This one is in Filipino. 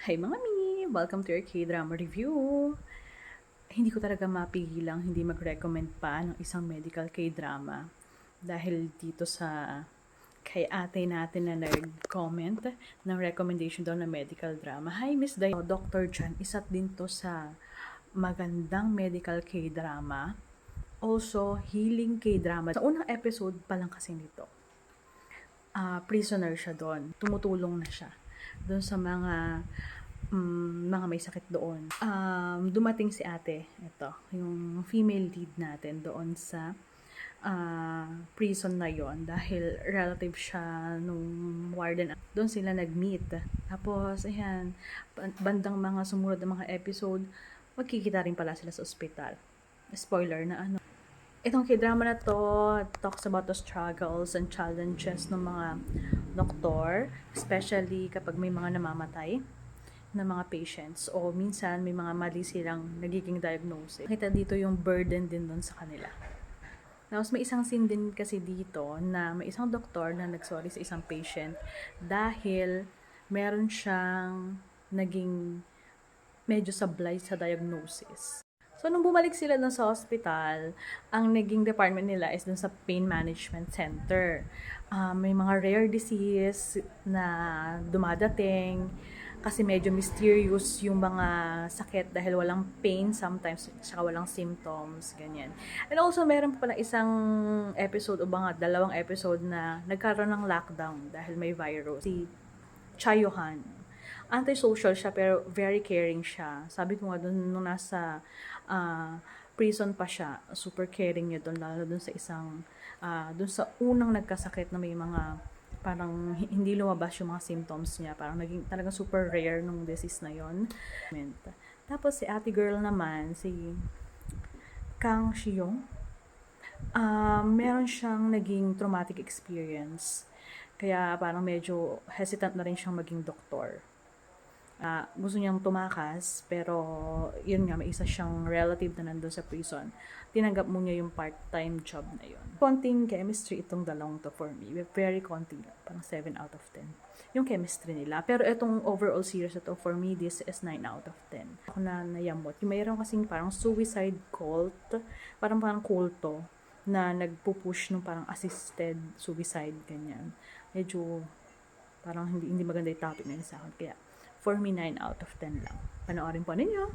Hi mga mi! Welcome to your K-drama review! Hindi ko talaga mapigilang hindi mag-recommend pa ng isang medical K-drama dahil dito sa kay ate natin na nag-comment ng recommendation daw na medical drama. Hi Miss Day, Dr. Chan, isa din to sa magandang medical K-drama. Also, healing K-drama. Sa unang episode pa lang kasi nito, prisoner siya doon. Tumutulong na siya doon sa mga may sakit doon. Dumating si ate, ito, yung female lead natin doon sa prison na yon dahil relative siya nung warden. Doon sila nag-meet. Tapos, ayan, bandang mga sumunod na mga episode, magkikita rin pala sila sa ospital. Spoiler na ano. Itong K-drama na to talks about the struggles and challenges ng mga doktor, especially kapag may mga namamatay na mga patients o minsan may mga mali silang nagiging diagnosis. Kita dito yung burden din dun sa kanila. Tapos may isang scene din kasi dito na may isang doktor na nagsorry sa isang patient dahil meron siyang naging medyo sablay sa diagnosis. So, nung bumalik sila dun sa hospital, ang naging department nila is dun sa pain management center. May mga rare disease na dumadating kasi medyo mysterious yung mga sakit dahil walang pain sometimes, saka walang symptoms, ganyan. And also, meron pa pala isang episode o mga dalawang episode na nagkaroon ng lockdown dahil may virus. Si Chayohan. Antisocial siya pero very caring siya. Sabi ko nga doon nung nasa prison pa siya, super caring niya doon, lalo doon sa isang doon sa unang nagkasakit na may mga parang hindi lumabas yung mga symptoms niya. Parang naging talagang super rare nung disease na yon. Tapos si ate girl naman, si Kang Shiyong, meron siyang naging traumatic experience. Kaya parang medyo hesitant na rin siyang maging doktor. Gusto niyang tumakas, pero yun nga, may isa siyang relative na nandun sa prison. Tinanggap mo niya yung part-time job na yun. Konting chemistry itong dalawang to for me. Very konti, parang 7 out of 10. Yung chemistry nila. Pero itong overall series ito, for me, this is 9 out of 10. Ako na nayamot. Yung mayroon kasing parang suicide cult, parang kulto, na nagpupush nung parang assisted suicide, ganyan. Medyo parang hindi maganda yung topic na yun sa akin. Kaya, for me, 9 out of 10 lang. Panoorin po ninyo.